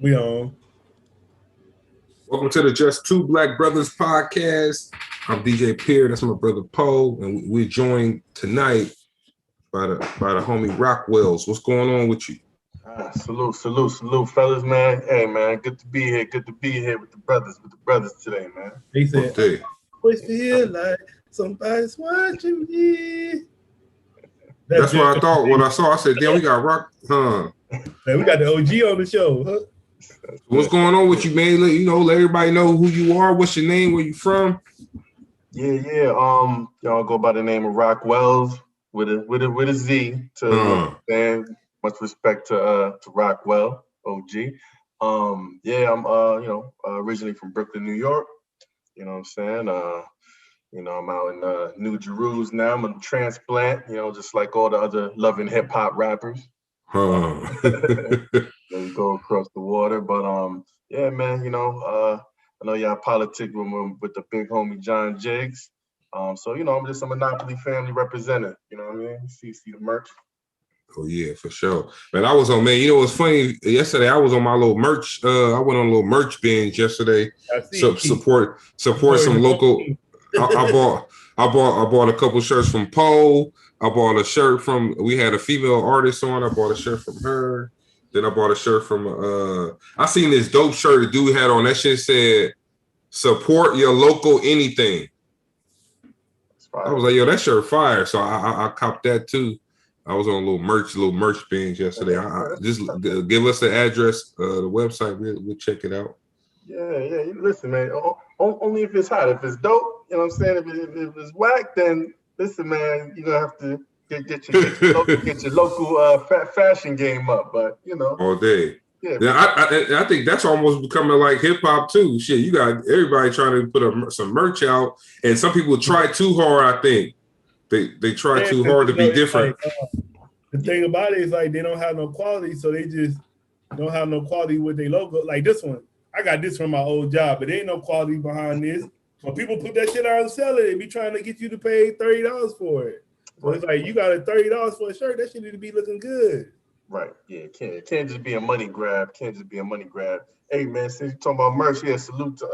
We on. Welcome to the Just Two Black Brothers podcast. I'm DJ Pierre. That's my brother Poe, and we're joined tonight by the homie Rockwelz. What's going on with you? Salute, fellas, man. Hey, man, good to be here. Good to be here with the brothers today, man. They said, Okay. I always feel like somebody's watching me. That's what I thought. When I saw, I said, "Damn, we got Rock, huh?" Man, we got the OG on the show, huh? What's going on with you, man? Let everybody know who you are. What's your name? Where you from? Yeah. Y'all go by the name of Rockwelz with a Z. To much respect to Rockwell, OG. I'm originally from Brooklyn, New York. You know what I'm saying? I'm out in New Jerusalem now. I'm a transplant, just like all the other loving hip hop rappers. They go across the water, but yeah, man. I know y'all politic with the big homie John Jiggs. I'm just a Monopoly family representative. You know what I mean? See the merch. Oh yeah, for sure, man. I was on, man. You know what's funny? Yesterday I was on my little merch. I went on a little merch binge yesterday. Support some local. I bought a couple shirts from Poe. I bought a shirt from. We had a female artist on. I bought a shirt from her. Then I bought a shirt from. I seen this dope shirt a dude had on. That shit said, "Support your local anything." I was like, "Yo, that shirt fire!" So I copped that too. I was on a little merch binge yesterday. Just give us the address, the website. We'll check it out. Yeah. Listen, man. Only if it's hot. If it's dope, you know what I'm saying. If it's whack, then listen, man. You're gonna have to get your local fashion game up. But all day. Yeah. I think that's almost becoming like hip hop too. Shit, you got everybody trying to put some merch out, and some people try too hard. I think. They try too hard to be different. Like, the thing about it is like they don't have no quality, so they just don't have no quality with their logo. Like this one, I got this from my old job, but there ain't no quality behind this. When people put that shit out and sell it, they be trying to get you to pay $30 for it. So it's like you got a $30 for a shirt, that shit need to be looking good. Right. Yeah, it can't just be a money grab. Hey man, since you're talking about merch, yeah, salute to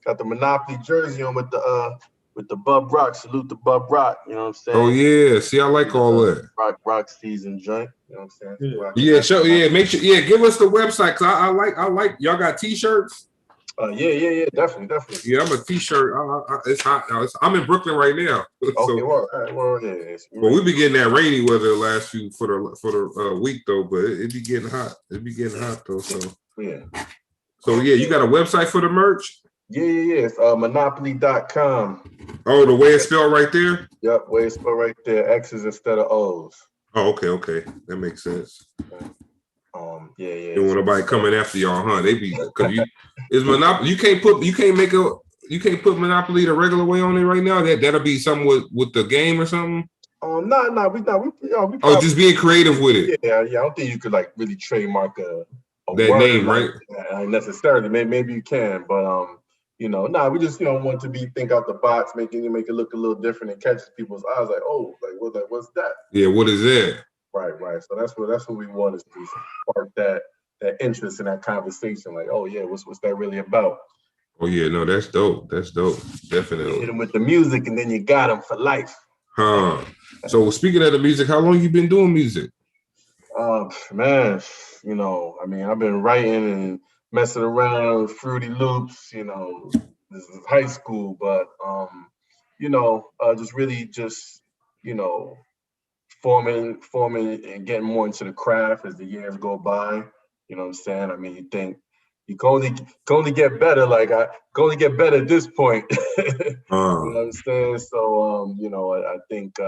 got the Monopoly jersey on with the Bub Rock. Salute to Bub Rock. You know what I'm saying? Oh yeah. See, I like all that. Rock season joint. You know what I'm saying? Yeah. Make sure. Yeah, give us the website because I like y'all got t-shirts. Yeah. Definitely. Yeah, I'm a t-shirt. It's hot. I'm in Brooklyn right now. Okay, well, yeah. Well, we be getting that rainy weather last few for the week though, but it be getting hot. It be getting hot though. So yeah. So yeah, you got a website for the merch? Yeah. It's monopoly.com. Oh, the way it's spelled right there? Yep, way it's spelled right there. X's instead of O's. Oh, okay. That makes sense. Yeah. Don't want nobody coming after y'all, huh? They be because it's Monopoly. You can't put Monopoly the regular way on it right now. That'll be something with the game or something. No. We probably, just being creative with it. Yeah. I don't think you could like really trademark that word name, right? Necessarily. Maybe you can, but we just want to think out the box, make it look a little different and catch people's eyes. Like, oh, what's that? Yeah, what is that? Right. So that's what we want is to spark that interest in that conversation. Like, oh yeah, what's that really about? Oh yeah, no, that's dope. Definitely. You hit them with the music, and then you got them for life. Huh. So speaking of the music, how long you been doing music? Man, I've been writing and messing around with Fruity Loops. This is high school, but just forming and getting more into the craft as the years go by. You know what I'm saying? I mean, you think you can only get better. Like I can only get better at this point. You know what I'm saying? So I think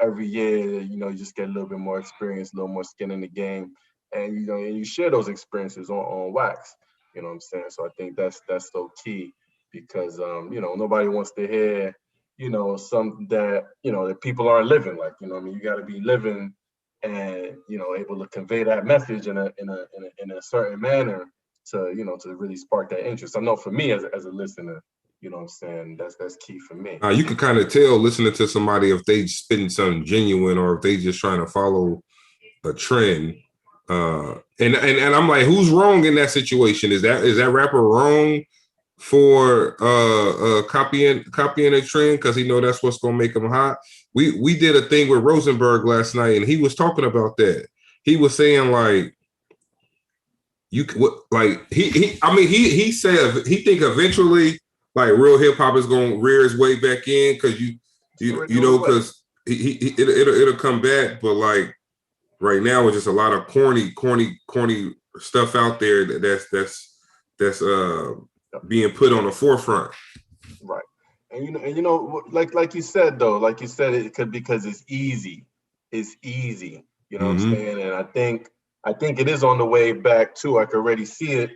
every year you just get a little bit more experience, a little more skin in the game, and you share those experiences on wax. You know what I'm saying? So I think that's so key because nobody wants to hear something that that people aren't living. Like you got to be living and able to convey that message in a certain manner to to really spark that interest. I know for me as a listener, you know what I'm saying, that's key for me. You can kind of tell listening to somebody if they spitting something genuine or if they just trying to follow a trend. And I'm like, who's wrong in that situation? Is that rapper wrong for copying a trend because he know that's what's gonna make him hot? We did a thing with Rosenberg last night, and he was talking about that. He was saying like, he said he think eventually like real hip hop is gonna rear its way back in because you know because it'll come back, but like right now it's just a lot of corny stuff out there that's being put on the forefront. Right. And you know, like you said though, like you said, it could because it's easy. It's easy. You know what I'm saying? And I think it is on the way back too. I can already see it.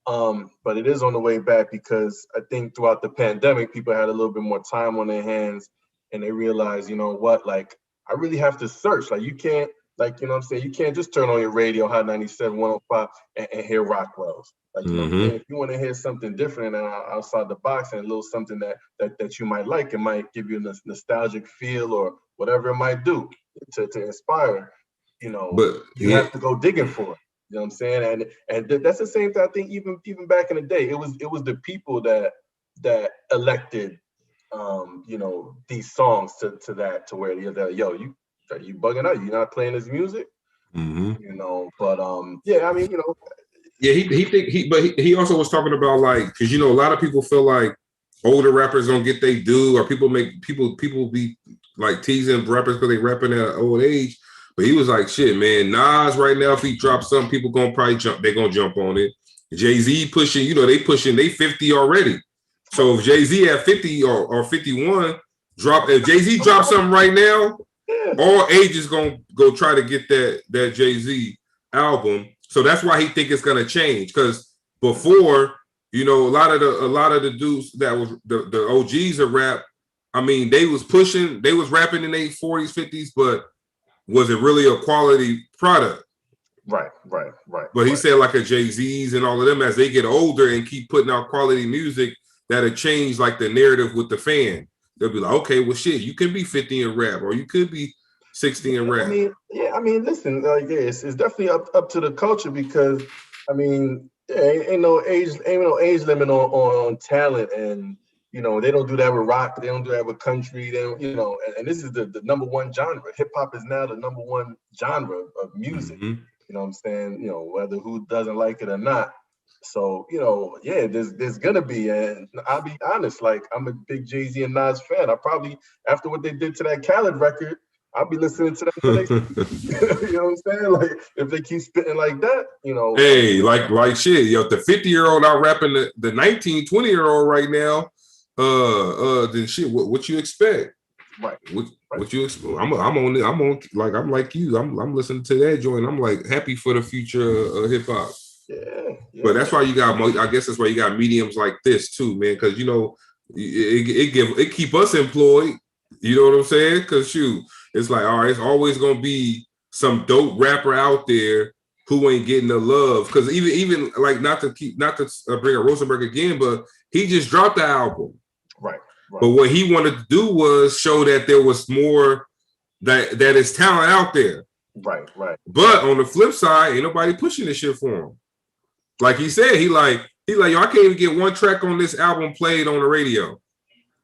But it is on the way back because I think throughout the pandemic, people had a little bit more time on their hands and they realized, you know what, like I really have to search. Like you can't, like, you know what I'm saying? You can't just turn on your radio, Hot 97, 105 and hear Rockwelz. Like, you know what I'm saying? If you want to hear something different and outside the box and a little something that you might like, it might give you a nostalgic feel or whatever it might do to inspire, you know, but you have to go digging for it. You know what I'm saying? And that's the same thing. I think even back in the day, it was the people that elected, you know, these songs to where they're yo, you bugging out. You're not playing this music, you know. But yeah, I mean, you know, yeah, he also was talking about like because you know a lot of people feel like older rappers don't get they due, or people be like teasing rappers because they rapping at an old age. But he was like, shit, man, Nas right now, if he drops something, people gonna probably jump on it. Jay-Z pushing, you know, they 50 already. So if Jay-Z at 50 or 51, if Jay-Z drops something right now, all ages gonna go try to get that Jay-Z album. So that's why he think it's gonna change. Because before, you know, a lot of the dudes that was the OGs of rap, I mean, they was rapping in their 40s, 50s, but was it really a quality product? Right. But he said like a Jay-Z's and all of them, as they get older and keep putting out quality music, that'll change like the narrative with the fan. They'll be like, okay, well, shit, you can be 50 and rap, or you could be 60 and rap. I mean, listen, like, yeah, it's definitely up to the culture because, I mean, ain't no age limit on talent, and you know they don't do that with rock, they don't do that with country, they don't, you know, and this is the number one genre. Hip hop is now the number one genre of music. You know what I'm saying? You know, whether who doesn't like it or not. So, you know, yeah, there's gonna be, and I'll be honest, like I'm a big Jay-Z and Nas fan. I probably, after what they did to that Khaled record, I'll be listening to that for next you know what I'm saying? Like if they keep spitting like that, you know. Hey, like shit, yo, the 50-year-old out rapping the 19, 20-year-old right now, then shit, what you expect? Right. What you expect? I'm like you. I'm listening to that joint. I'm like happy for the future of hip hop. Yeah. But that's why you got, I guess that's why you got mediums like this too, man. Because you know, it keep us employed. You know what I'm saying? Because shoot, it's like, all right, it's always gonna be some dope rapper out there who ain't getting the love. Because even like not to bring up Rosenberg again, but he just dropped the album. Right. But what he wanted to do was show that there was more that is talent out there. Right. But on the flip side, ain't nobody pushing this shit for him. Like he said, he like, yo, I can't even get one track on this album played on the radio.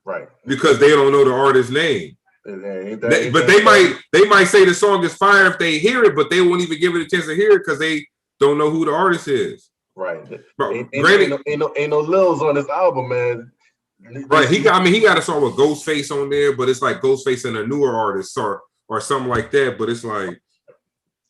Right. Because they don't know the artist's name. But they might say the song is fire if they hear it, but they won't even give it a chance to hear it because they don't know who the artist is. Right. Ain't no Lils on this album, man. Right. He got a song with Ghostface on there, but it's like Ghostface and a newer artist or something like that. But it's like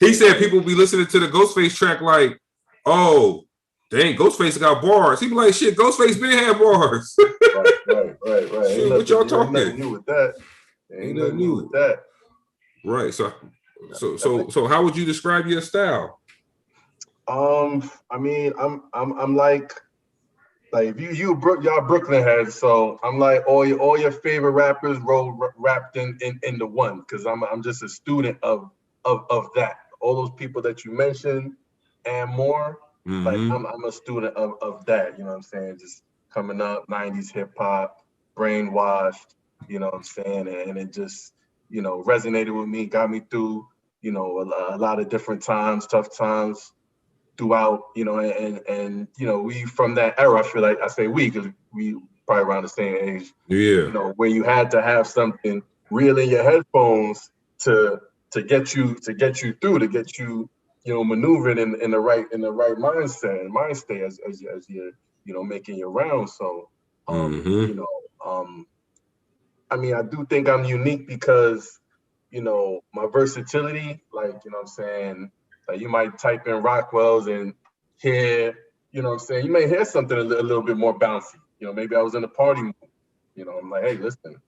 he said people be listening to the Ghostface track like, oh, dang, Ghostface got bars. He be like, shit, Ghostface been had bars. Right. Shit, what y'all talking? Ain't nothing new with that. Ain't nothing new with that. Right. So how would you describe your style? I mean, I'm like y'all Brooklyn heads, so I'm like all your favorite rappers wrapped in the one, because I'm just a student of that. All those people that you mentioned and more. Like I'm a student of that, you know what I'm saying? Just coming up, 90s hip hop, brainwashed, you know what I'm saying? And it just, you know, resonated with me, got me through you know, a lot of different times, tough times throughout, you know, and you know, we from that era, I feel like I say we because we probably around the same age. Yeah. You know, where you had to have something real in your headphones to get you through, to get you, you know, maneuvered in the right mindset and mind state as you're, you know, making your rounds. So you know, I mean, I do think I'm unique because, you know, my versatility, like, you know what I'm saying, like you might type in Rockwelz and hear, you know what I'm saying, you may hear something a little bit more bouncy. You know, maybe I was in a party mood. You know, I'm like, hey, listen,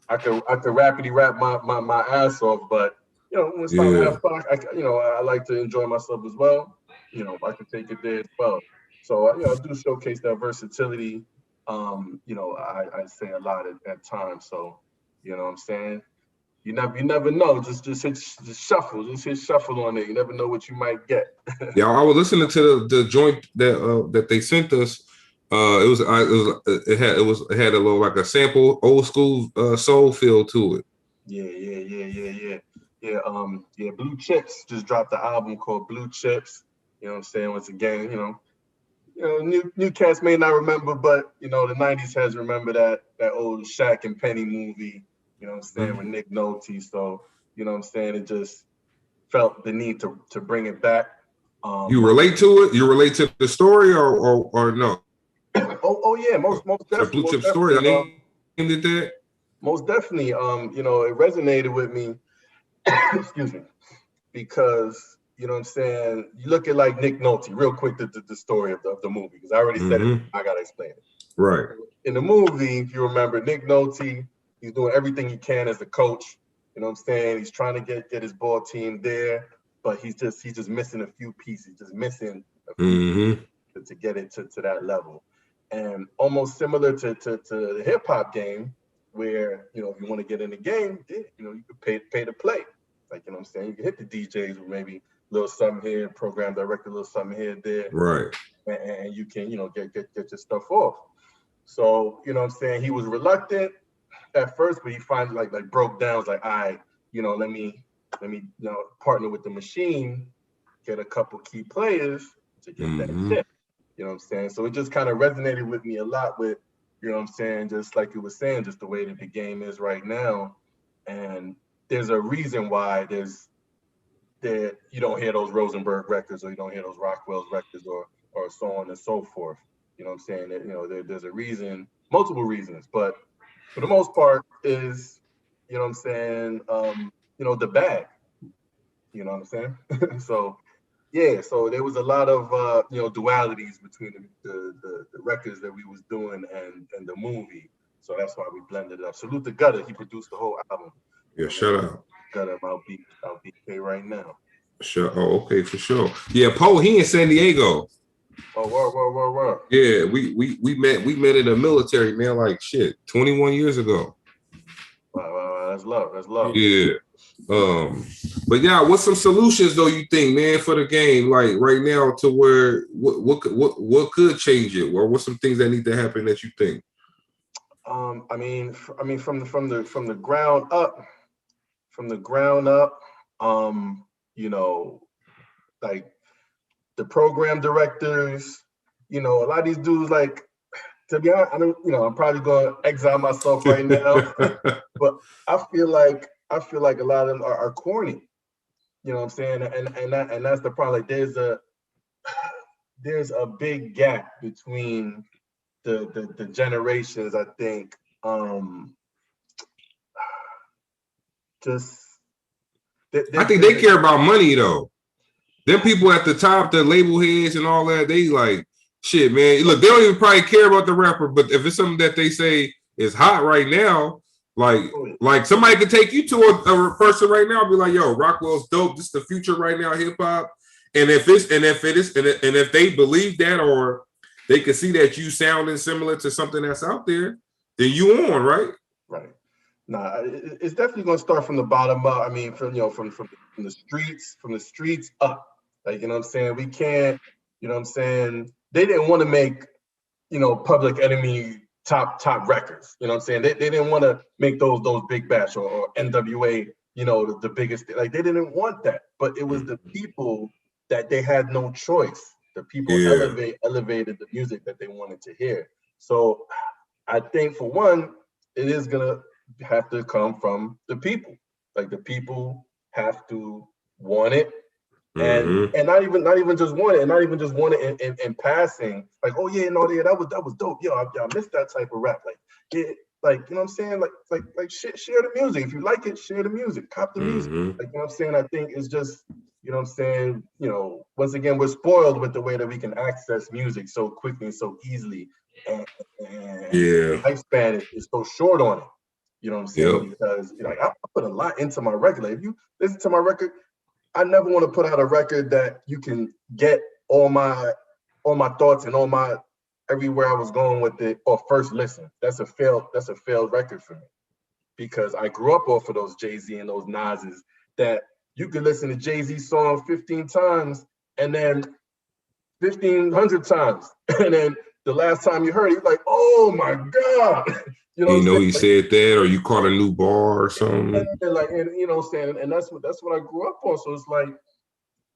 I could rapidly rap my ass off, but you know, when it's time to have fun, you know, I like to enjoy myself as well. You know, I could take it there as well. So you know, I do showcase that versatility. You know, I say a lot at times. So, you know what I'm saying? You never know. Just hit shuffle on it. You never know what you might get. Yeah, I was listening to the joint that they sent us. It had a little like a sample old school soul feel to it. Yeah. Blue Chips just dropped the album called Blue Chips. You know what I'm saying? Once again, you know, new cats may not remember, but you know, the '90s has remember that old Shaq and Penny movie. You know what I'm saying, with Nick Nolte. So you know what I'm saying, it just felt the need to bring it back. You relate to it? You relate to the story or no? oh yeah, most definitely. The Blue Chip story. I named it that. Most definitely. You know, it resonated with me. Excuse me, because you know what I'm saying. You look at like Nick Nolte, real quick, the story of the movie, because I already said it. I gotta explain it. Right. In the movie, if you remember, Nick Nolte, he's doing everything he can as a coach. You know what I'm saying? He's trying to get his ball team there, but he's just missing a few pieces, just missing a few to get it to that level. And almost similar to the hip hop game, where you know, if you want to get in the game, you know, you could pay to play. Like, you know what I'm saying? You can hit the DJs with maybe a little something here, program director, a little something here, there. Right. And you can, you know, get your stuff off. So, you know what I'm saying? He was reluctant at first, but he finally like broke down. Was like, all right, you know, let me, you know, partner with the machine, get a couple key players to get that shit. You know what I'm saying? So it just kind of resonated with me a lot with, you know what I'm saying, just like you were saying, just the way that the game is right now. And there's a reason why that you don't hear those Rosenberg records, or you don't hear those Rockwelz records, or so on and so forth. You know what I'm saying? That, you know, there's a reason, multiple reasons, but for the most part is, you know what I'm saying, you know, the bag. You know what I'm saying? So yeah, so there was a lot of you know, dualities between the records that we was doing and the movie. So that's why we blended it up. Salute to Gutter, he produced the whole album. Yeah, shout out. Gutter, I'll BK right now. Sure. Oh, okay, for sure. Yeah, Poe, he in San Diego. Oh, word. Yeah, we met in the military, man, like shit, 21 years ago. Wow, that's love. Yeah. But yeah, what's some solutions though you think, man, for the game, like right now, to where what could change it, or what's some things that need to happen that you think? I mean, from the ground up, you know, like the program directors, you know, a lot of these dudes, like, to be honest, I'm probably going to exile myself right now, but I feel like a lot of them are corny. You know what I'm saying? And that's the problem. Like, there's a big gap between the generations, I think. I think they care about money though. Them people at the top, the label heads and all that, they like, shit, man. Look, they don't even probably care about the rapper, but if it's something that they say is hot right now, like somebody could take you to a person right now and be like, yo, Rockwell's dope. This is the future right now, hip hop. And if they believe that, or they can see that you sounding similar to something that's out there, then you on, right? Right. Nah, it's definitely gonna start from the bottom up. I mean, from the streets up. Like, you know what I'm saying? We can't, you know what I'm saying? They didn't want to make, you know, Public Enemy top records. You know what I'm saying? They didn't want to make those Big Bash or NWA you know, the biggest, like they didn't want that, but it was the people that they had no choice. The people elevated the music that they wanted to hear. So I think for one, it is gonna have to come from the people. Like the people have to want it, and not even just want it, and not even just want it in passing. Like, oh yeah, no, yeah, that was dope. Yo, I missed that type of rap. Like, yeah, like, you know what I'm saying? Like share the music. If you like it, share the music. Cop the music. Like, you know what I'm saying? I think it's just, you know what I'm saying? You know, once again, we're spoiled with the way that we can access music so quickly and so easily. And the lifespan is so short on it. You know what I'm saying? Because, you know, like, I put a lot into my record. Like, if you listen to my record, I never want to put out a record that you can get all my thoughts and all my everywhere I was going with it or first listen. That's a failed record for me, because I grew up off of those Jay-Z and those Nas's that you could listen to Jay-Z song 15 times and then 1,500 times, and then the last time you heard it, you're like, oh my God. You know he said that, or you caught a new bar or something. And you know what I'm saying? And that's what I grew up on. So it's like,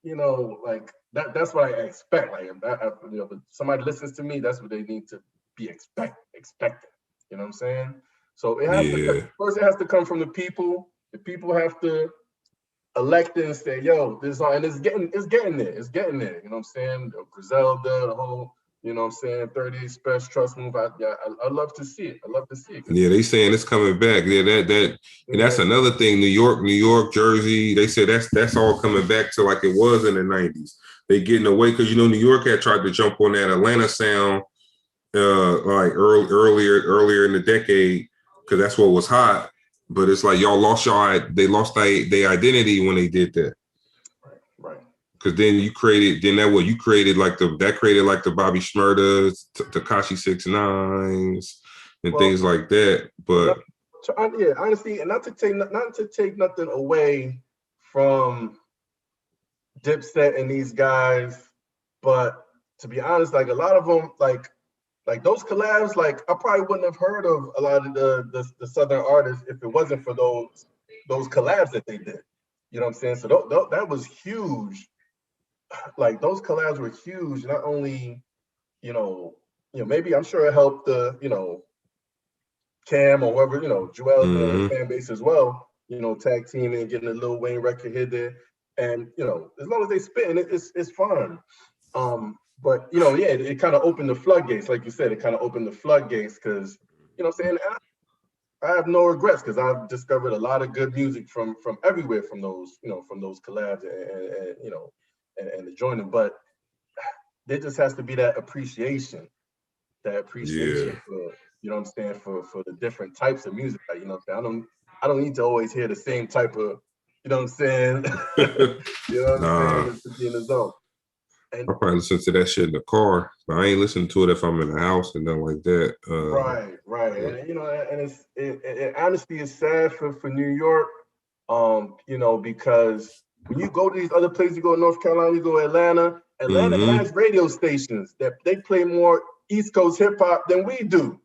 you know, like that's what I expect. Like, you know, if somebody listens to me, that's what they need to be expecting. You know what I'm saying? So it has to first, it has to come from the people. The people have to elect it and say, yo, this song, and it's getting there. It's getting there. You know what I'm saying? Griselda, the whole, you know what I'm saying, 30 Special Trust move. I love to see it. I love to see it. Yeah, they saying it's coming back. Yeah, and that's another thing. New York, Jersey. They said that's all coming back to like it was in the 90s. They getting away because, you know, New York had tried to jump on that Atlanta sound like earlier in the decade, because that's what was hot. But it's like y'all lost they lost their identity when they did that. Right. Because then you created like the Bobby Shmurdas, Tekashi 6ix9ines, and things like that. But yeah, honestly, and not to take nothing away from Dipset and these guys, but to be honest, like a lot of them, like those collabs, like I probably wouldn't have heard of a lot of the Southern artists if it wasn't for those collabs that they did. You know what I'm saying? So that was huge. Like those collabs were huge. Not only, you know, maybe I'm sure it helped the, you know, Cam or whoever, you know, Joel's fan base as well. You know, tag teaming and getting a Lil Wayne record hit there, and you know, as long as they spit, and it's fun. But you know, yeah, it kind of opened the floodgates, like you said. It kind of opened the floodgates because, you know what I'm saying, I have no regrets because I've discovered a lot of good music from everywhere, from those, you know, from those collabs and you know, and the joining. But there just has to be that appreciation for, you know what I'm saying, for the different types of music. Like, you know what I'm saying, I don't need to always hear the same type of, you know what I'm saying. You know what I'm saying, to be in the zone. And I probably listen to that shit in the car, but I ain't listening to it if I'm in the house and nothing like that. Right. And you know, and it honestly is sad for New York, you know, because when you go to these other places, you go to North Carolina, you go to Atlanta has radio stations that they play more East Coast hip hop than we do.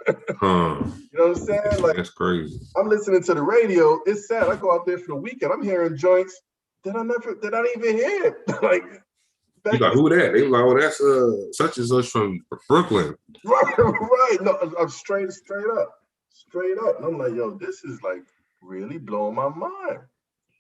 You know what I'm saying? Like, that's crazy. I'm listening to the radio. It's sad. I go out there for the weekend. I'm hearing joints that I didn't even hear. Like, you like, who that? They like, oh, that's such and such from Brooklyn. Right. No, I'm straight up. And I'm like, yo, this is like really blowing my mind.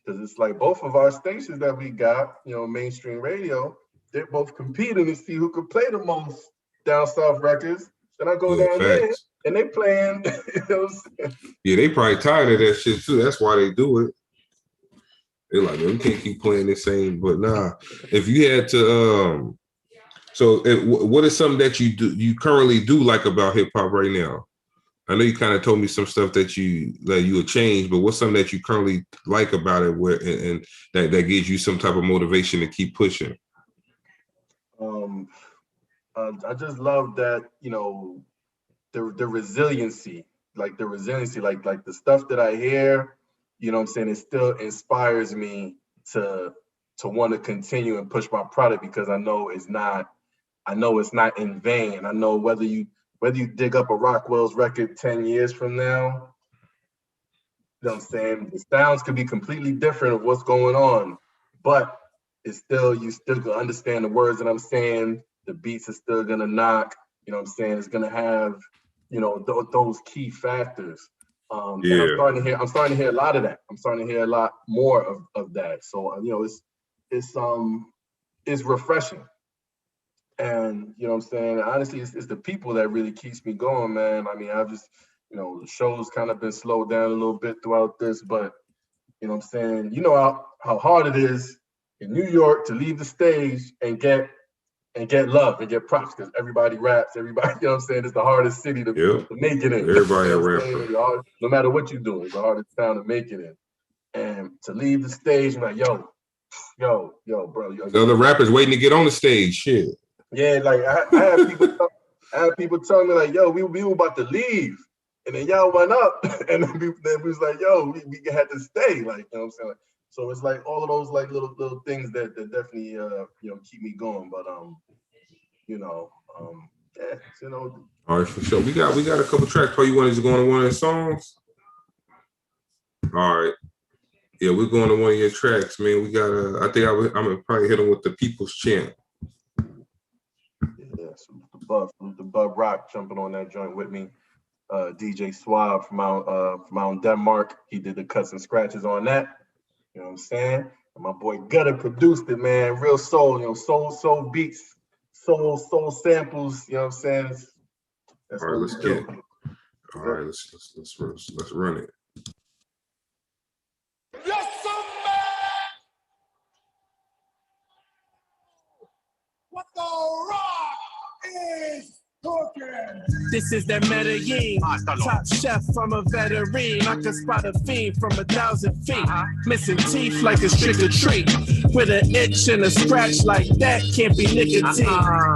Because it's like both of our stations that we got, you know, mainstream radio, they're both competing to see who could play the most down south records. Then I go down there and they playing. You know what I'm saying? Yeah, they probably tired of that shit too. That's why they do it. They're like, man, we can't keep playing the same. But nah, if you had to, what is something that you currently do like about hip hop right now? I know you kind of told me some stuff that you would change, but what's something that you currently like about it, and that gives you some type of motivation to keep pushing? I just love that, you know, the resiliency, like the stuff that I hear, you know what I'm saying, it still inspires me to want to continue and push my product, because I know it's not in vain. I know whether you dig up a Rockwelz record 10 years from now, know what I'm saying? The sounds could be completely different of what's going on, but it's still, you still can understand the words that I'm saying. The beats are still gonna knock, you know what I'm saying? It's gonna have, you know, those key factors. And I'm starting to hear a lot of that. I'm starting to hear a lot more of that. So, you know, it's refreshing. And, you know what I'm saying? Honestly, it's the people that really keeps me going, man. I mean, I've just, you know, the show's kind of been slowed down a little bit throughout this, but, you know what I'm saying? You know how hard it is in New York to leave the stage and get love and get props, because everybody raps, everybody, you know what I'm saying? It's the hardest city to make it in. Everybody a rapper. No matter what you're doing, it's the hardest town to make it in. And to leave the stage, I'm like, yo, bro. The other rappers waiting to get on the stage, shit. Yeah, like I had people tell me like, yo, we were about to leave, and then y'all went up, and then we was like, yo, we had to stay, like, you know what I'm saying? So it's like all of those like little things that definitely you know, keep me going. But you know, yeah, you know. All right, for sure. We got a couple tracks. Are you wanted to go on one of the songs? All right. Yeah, we're going to one of your tracks, man. We got I think I'm gonna probably hit them with the People's Chant. Yeah, so the Bub Rock jumping on that joint with me. DJ Swab from out Denmark. He did the cuts and scratches on that. You know what I'm saying? And my boy Gutter produced it, man. Real soul, you know, soul beats, soul samples. You know what I'm saying? That's all right, let's get it. All right, let's run it. Yes, what the rock is cooking. This is that Medellin, top chef from a veteran. I can spot a fiend from 1,000 feet. Missing teeth like a trick or treat. With an itch and a scratch like that, can't be nicotine.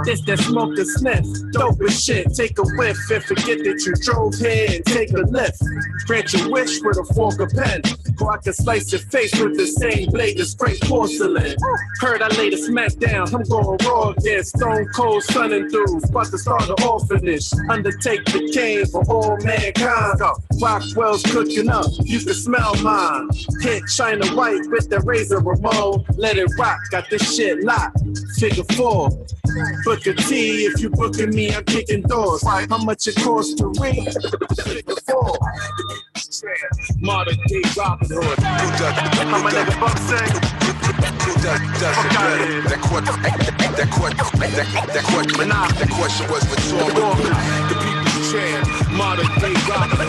This that smoke a sniff, dope as shit. Take a whiff and forget that you drove here and take a lift. Grant your wish with a fork or pen, or I can slice your face with the same blade as scrape porcelain. Heard I laid a smack down, I'm going raw again. Stone cold sunning through, about to start an orphanage. Undertake the cane for all mankind. Rockwelz cooking up, you can smell mine. Hit China White with the razor Ramon. Let it rock, got this shit locked. Figure 4. Book a T, if you booking me, I'm kicking doors. How much it costs to read? Figure 4. Modern day Robin Hood. How my nigga Buck say? Who does it better? That question was rhetorical. The people's champ, modern day Robin Hood.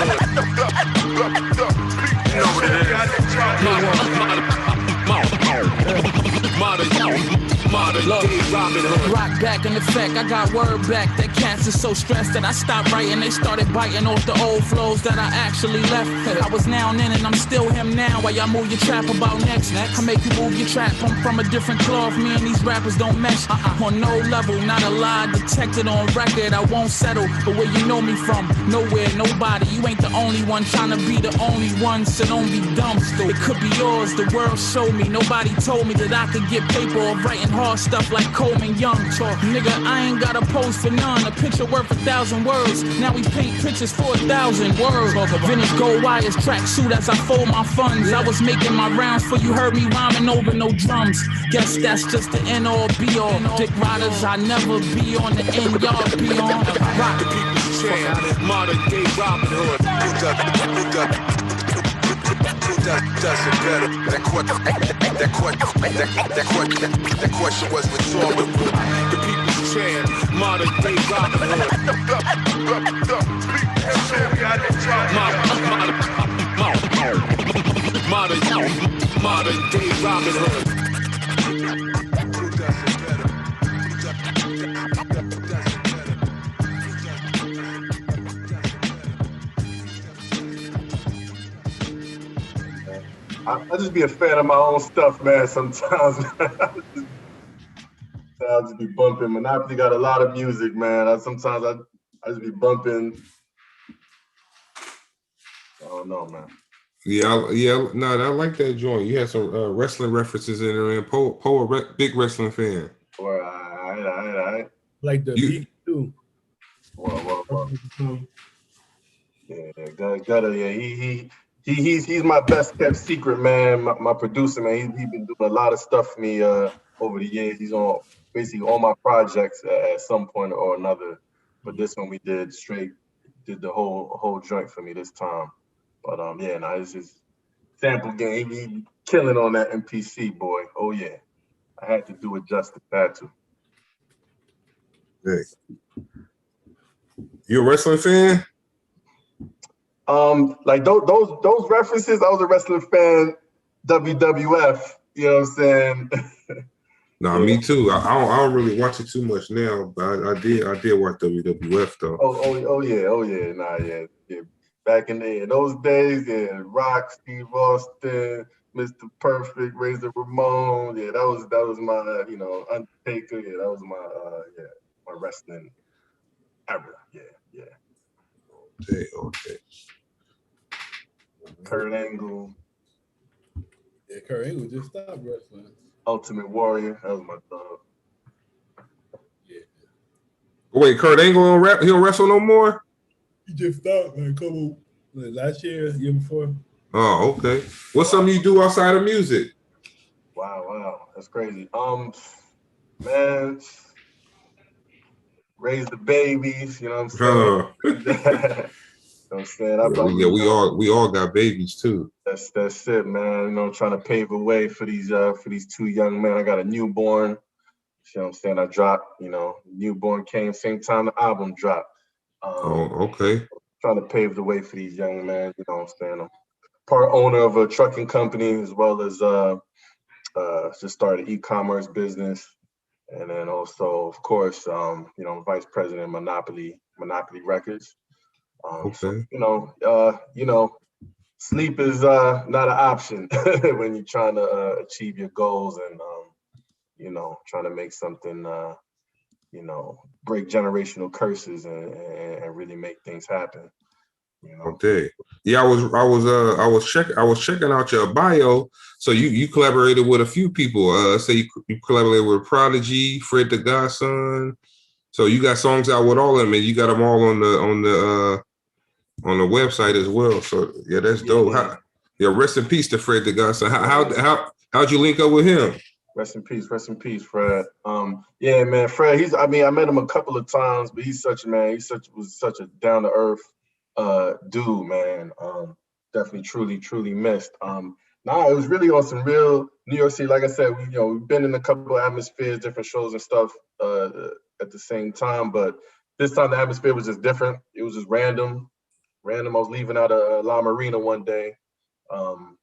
You know what it is? Modern day Robin Hood. Rock back in effect, I got word back that cats is so stressed that I stopped writing. They started biting off the old flows that I actually left. I was now in and I'm still him now. While y'all move your trap about next. I make you move your trap. I'm from a different cloth. Me and these rappers don't mesh. On no level, not a lie detected on record. I won't settle. But where you know me from? Nowhere, nobody. You ain't the only one trying to be the only one. So don't be dumb still. It could be yours. The world showed me. Nobody told me that I could get paper or writing hard stuff like Coleman Young talk. Nigga, I ain't got a pose for none. A picture worth 1,000 words. Now we paint pictures for 1,000 words. Vintage gold wires, track suit as I fold my funds. I was making my rounds for you heard me rhyming over no drums. Guess that's just the end all be all. Dick riders, I never be on the end. Y'all be on the rock. The people's champ, modern day Robin Hood. Who does it better? That question was rhetorical. The people's champ, modern day Robin Hood. Modern day Robin Hood. Who does it better? I just be a fan of my own stuff, man. Sometimes I'll just be bumping. Monopoly got a lot of music, man. Sometimes I just be bumping. I don't know, man. No, I like that joint. You had some wrestling references in there, and Poe, big wrestling fan. All right. Like the beat too. Whoa. Yeah, Gutter. Yeah, he's my best kept secret, man. My producer, man. He been doing a lot of stuff for me over the years. He's on basically all my projects at some point or another. But this one we did the whole joint for me this time. But yeah, nah, it's his sample game. He killing on that MPC, boy. Oh yeah, I had to do it justice. Had to. Hey. You a wrestling fan? Like those references, I was a wrestling fan, WWF, you know what I'm saying? Nah, Yeah. me too. I don't really watch it too much now, but I did watch WWF though. Oh yeah, nah, yeah. Back in those days, yeah, Rock, Steve Austin, Mr. Perfect, Razor Ramon, yeah, that was my Undertaker, yeah, that was my wrestling era, yeah. Okay. Kurt Angle. Yeah, Kurt Angle just stopped wrestling. Ultimate Warrior, that was my dog. Yeah. Wait, Kurt Angle he don't wrestle no more? He just stopped like a couple last year before. Oh, okay. What's something you do outside of music? Wow, that's crazy. Man, raise the babies, you know what I'm saying? You know what I'm saying? We all got babies too. That's it, man. You know, trying to pave a way for these two young men. I got a newborn. You know what I'm saying? I dropped, newborn came same time the album dropped. Okay. Trying to pave the way for these young men, you know what I'm saying? I'm part owner of a trucking company as well as just started an e-commerce business. And then also, of course, vice president of Monopoly Records. Okay. So, sleep is not an option when you're trying to achieve your goals and trying to make something break generational curses and really make things happen. Okay. Yeah, I was checking out your bio. So you collaborated with a few people. Say you collaborated with Prodigy, Fred the Godson. So you got songs out with all of them, and you got them all on the website as well. So yeah, that's dope. Yeah, rest in peace to Fred the Godson. How'd you link up with him? Rest in peace, Fred. Yeah, man, Fred. I met him a couple of times, but he's such a down to earth dude, man. Definitely, truly missed. It was really on some real New York City. Like I said, we've been in a couple of atmospheres, different shows and stuff at the same time, but this time the atmosphere was just different. It was just random. I was leaving out of La Marina one day. Kind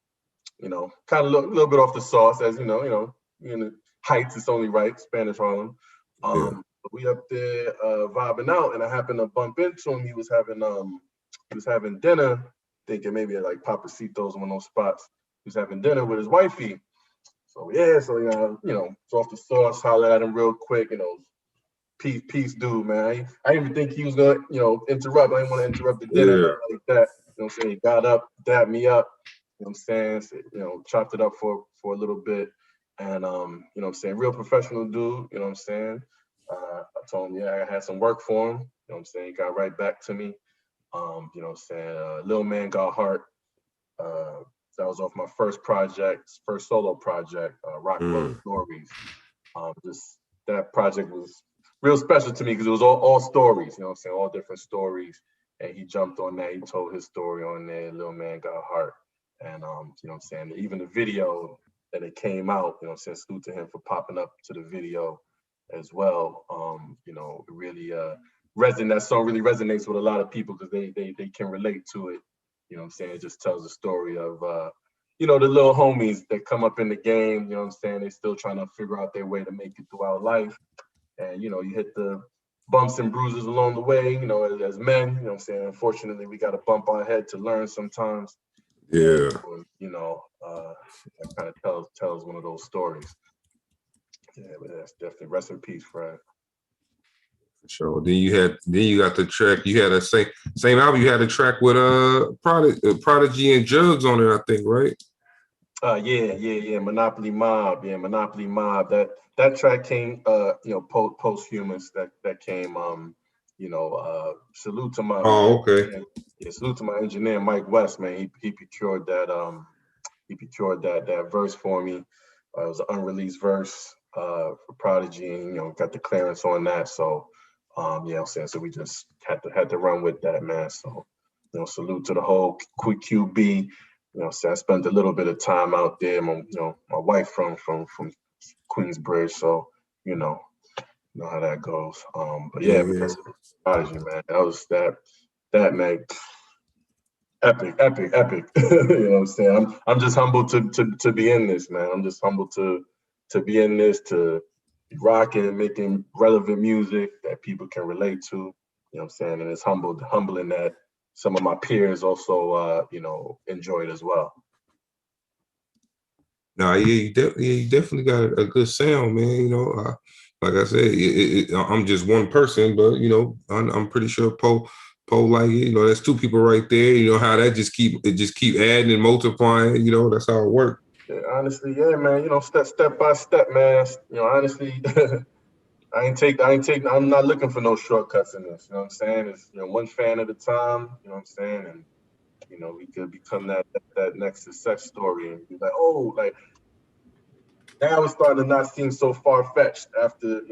of a little bit off the sauce, as in the Heights, it's only right, Spanish Harlem. But we up there vibing out, and I happened to bump into him. He was having dinner, thinking maybe at like Papacitos, one of those spots. He was having dinner with his wifey. So it's off the sauce, holler at him real quick, peace, dude, man. I didn't even think he was gonna, interrupt. I didn't want to interrupt the dinner like that. You know what I'm saying? He got up, dabbed me up. You know what I'm saying? So, chopped it up for a little bit, and you know what I'm saying? Real professional dude. You know what I'm saying? I told him, I had some work for him. You know what I'm saying? He got right back to me. You know what I'm saying? Little Man Got Heart. That was off my first solo project, Rockwelz Stories. Just that project was real special to me because it was all stories, you know what I'm saying? All different stories. And he jumped on that. He told his story on there. Little Man Got Heart. And, you know what I'm saying? Even the video that it came out, you know what I'm saying? Salute to him for popping up to the video as well. It really that song really resonates with a lot of people because they can relate to it. You know what I'm saying? It just tells the story of, the little homies that come up in the game, you know what I'm saying? They're still trying to figure out their way to make it throughout life. And, you hit the bumps and bruises along the way, as men, you know what I'm saying? Unfortunately, we got to bump our head to learn sometimes. Yeah. That kind of tells one of those stories. Yeah, but that's definitely rest in peace, Fred. For sure. Then you got the track. You had a same album. You had a track with Prodigy and Jugs on it, I think, right? Yeah. Monopoly Mob. Yeah, Monopoly Mob. That track came, posthumous. That came Salute to my salute to my engineer Mike West, man. He procured that that verse for me. It was an unreleased verse for Prodigy, and got the clearance on that. So I'm saying, so we just had to run with that, man. So salute to the whole Quick QB. So I spent a little bit of time out there. My wife from Queensbridge, so know how that goes. But man, Prodigy, man, that was that man, epic. You know what I'm saying? I'm just humbled to be in this, man. I'm just humbled to be in this, to be rocking, making relevant music that people can relate to. You know what I'm saying? And it's humbling that some of my peers also enjoy it as well. Nah, you definitely got a good sound, man. Like I said, I'm just one person, but I'm pretty sure Poe like it. That's two people right there. How that just keep adding and multiplying. That's how it works. Yeah, honestly, yeah, man. Step by step, man. Honestly, I'm not looking for no shortcuts in this. You know what I'm saying? It's one fan at a time. You know what I'm saying? And we could become that next success story and be like, oh, like now it's starting to not seem so far-fetched after,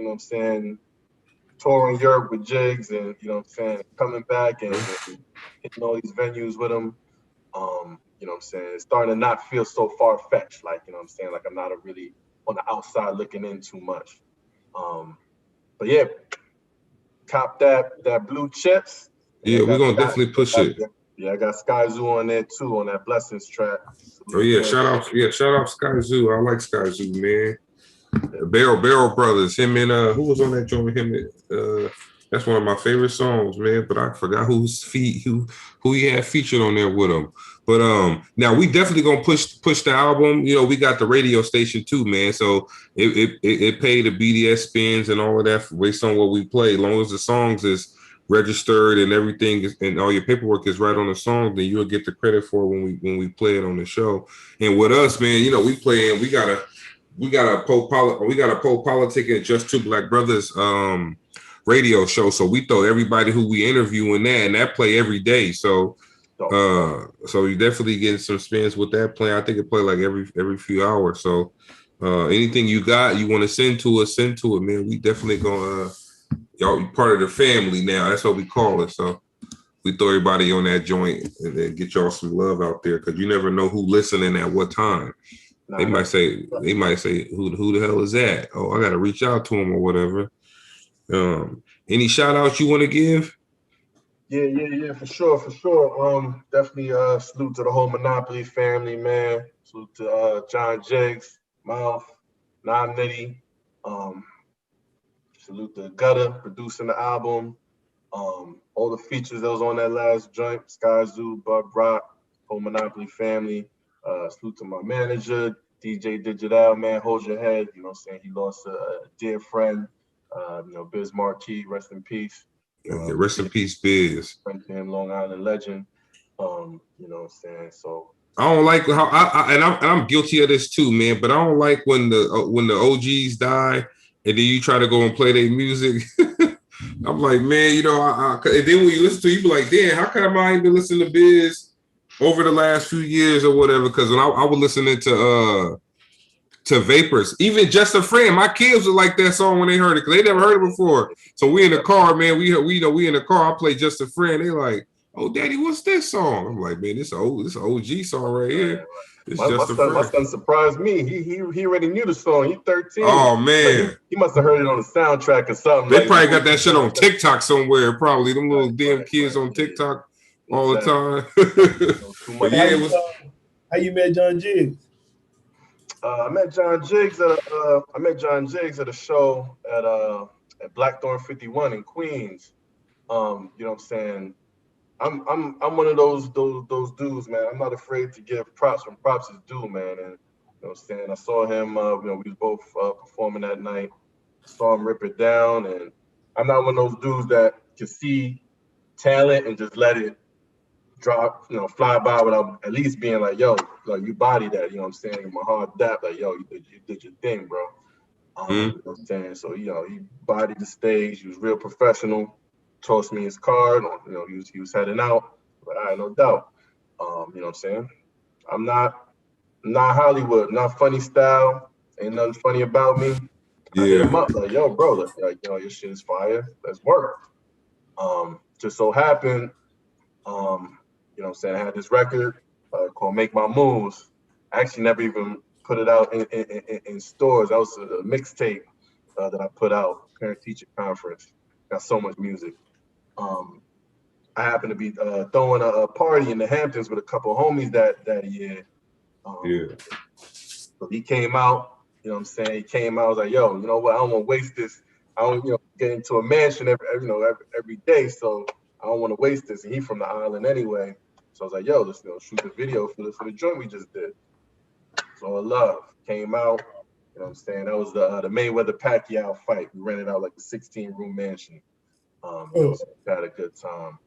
touring Europe with Jigs and, coming back and hitting all these venues with them. It's starting to not feel so far-fetched, like, like I'm not really on the outside looking in too much. But yeah, cop that blue chips. Yeah, we're gonna definitely push it. Yeah, I got Sky Zoo on there too on that Blessings track. Oh yeah, shout out Sky Zoo. I like Sky Zoo, man. Barrel Brothers. Him and who was on that joint with him? That's one of my favorite songs, man. But I forgot who he had featured on there with him. But now we definitely gonna push the album. We got the radio station too, man. So it paid the BDS spins and all of that based on what we play. As long as the songs is registered and everything and all your paperwork is right on the song, then you'll get the credit for it when we play it on the show. And with us, man, we playing. We got a popolitickin Just Two Black Brothers radio show. So we throw everybody who we interview in that, and that play every day. So you definitely getting some spins with that play. I think it play like every few hours. So anything you want to send to us, man. We definitely gonna y'all part of the family now. That's what we call it. So we throw everybody on that joint and then get y'all some love out there, because you never know who listening at what time. They might say, who the hell is that? Oh, I got to reach out to him or whatever. Any shout outs you want to give? Yeah, for sure. Definitely salute to the whole Monopoly family, man. Salute to John Jiggs, Mouth, Nam Nitty. Salute to Gutter producing the album. All the features that was on that last joint, Sky Zoo, Bub Rock, whole Monopoly family. Salute to my manager, DJ Digital, man, hold your head. You know what I'm saying? He lost a dear friend, Biz Marquis, rest in peace. Rest in peace, Biz. Friend to him, Long Island legend. You know what I'm saying? So I don't like how I'm guilty of this too, man. But I don't like when the OGs die and then you try to go and play their music. I'm like, man, and then when you listen to it, you be like, damn, how come I ain't been listening to Biz over the last few years or whatever? Because when I was listening to Vapors, even Just a Friend, my kids were like that song when they heard it, because they never heard it before. So we in the car, man. We in the car. I play Just a Friend. They like, oh, Daddy, what's this song? I'm like, man, this an OG song right here. My son surprised me. He already knew the song. He's 13. Oh man, like he must have heard it on the soundtrack or something. They probably got that shit on TikTok somewhere. Probably them little damn kids on TikTok all the time. But yeah, how you met John Jiggs? I met John Jiggs at a show at Blackthorn 51 in Queens. You know what I'm saying? I'm one of those dudes, man. I'm not afraid to give props when props is due, man. And you know what I'm saying? I saw him, we was both performing that night. Saw him rip it down, and I'm not one of those dudes that can see talent and just let it drop, fly by without at least being like, yo, like you body that, you know what I'm saying? In my hard dap, like, yo, you did your thing, bro. You know what I'm saying? So, he bodied the stage. He was real professional. tossed me his card. You know, he was heading out. But I had no doubt. You know what I'm saying? I'm not Hollywood, not funny style. Ain't nothing funny about me. I hit him up like, yo, bro, like, you know, your shit is fire. Let's work. Just so happened, you know what I'm saying, I had this record called Make My Moves. I actually never even put it out in stores. That was a mixtape that I put out, parent teacher conference. Got so much music. I happened to be throwing a party in the Hamptons with a couple of homies that year. So he came out, you know what I'm saying? He came out, I was like, yo, you know what? I don't want to waste this. I don't, you know, get into a mansion every day. So I don't want to waste this. And he from the island anyway. So I was like, yo, let's shoot the video for the joint we just did. So love came out, you know what I'm saying? That was the Mayweather Pacquiao fight. We rented out like a 16-room mansion. Had a good time.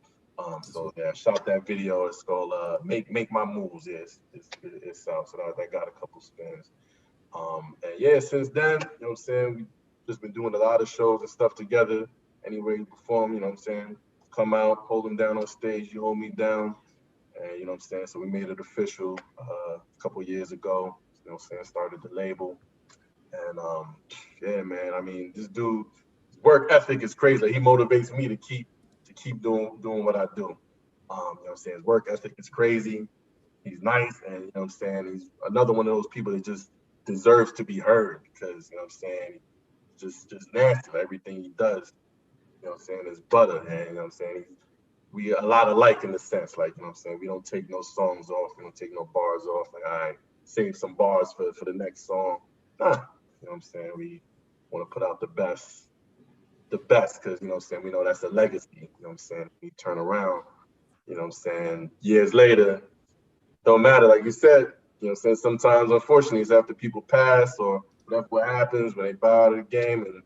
So yeah, shot that video. It's called Make My Moves. Yes, it sounds. So that got a couple spins. And yeah, since then, you know what I'm saying, we just been doing a lot of shows and stuff together. Anywhere you perform, you know what I'm saying, come out, hold them down on stage, you hold me down. And you know what I'm saying, so we made it official a couple years ago. You know what I'm saying, started the label. And yeah, man, I mean, this dude, his work ethic is crazy. Like, he motivates me to keep doing what I do. You know what I'm saying, his work ethic is crazy. He's nice, and you know what I'm saying, he's another one of those people that just deserves to be heard, because you know what I'm saying, just nasty for everything he does. You know what I'm saying, is butter, and you know what I'm saying, we a lot alike in the sense, like, you know what I'm saying, we don't take no songs off, we don't take no bars off, like, all right, save some bars for the next song. Nah, you know what I'm saying, we want to put out the best, because, you know what I'm saying, we know that's a legacy. You know what I'm saying, we turn around, you know what I'm saying, years later, don't matter, like you said, you know what I'm saying, sometimes, unfortunately, it's after people pass or whatever what happens when they bow out of the game, and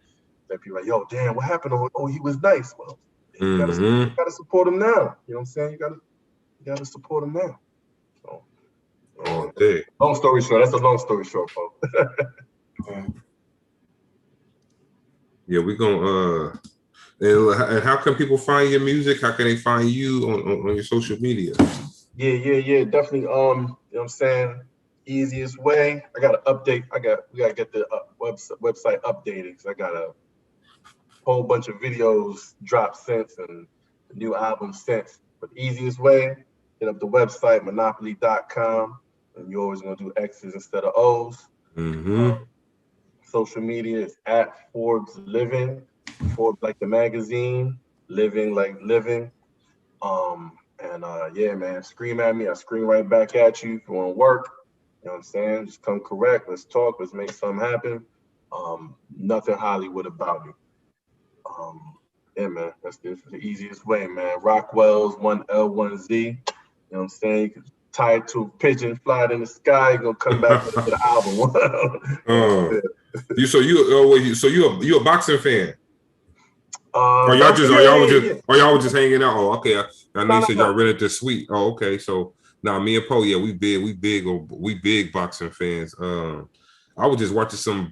then people are like, yo, damn, what happened? Oh, he was nice. Well, you gotta support him now. You know what I'm saying? You gotta support him now. So, long story short, that's a long story short, folks. Yeah, we're gonna and how can people find your music? How can they find you on your social media? Yeah, definitely. You know what I'm saying? Easiest way. I gotta update. We gotta get the website updated, because I got a whole bunch of videos dropped since and the new album since. But the easiest way, hit up the website, monopoly.com, and you're always gonna do X's instead of O's. Social media is at Forbes Living, Forbes like the magazine, Living like living. And yeah, man, scream at me. I scream right back at you if you want to work. You know what I'm saying? Just come correct. Let's talk. Let's make something happen. Nothing Hollywood about me. Yeah, man, that's the easiest way, man. Rockwelz, 1L1Z. You know what I'm saying? You can tie it to a pigeon, fly it in the sky. You're gonna come back to the album. You a boxing fan? Or y'all just hanging out? Oh, okay. I know you said y'all rented this suite. Oh, okay. So now me and Poe, yeah, we big boxing fans. I was just watching some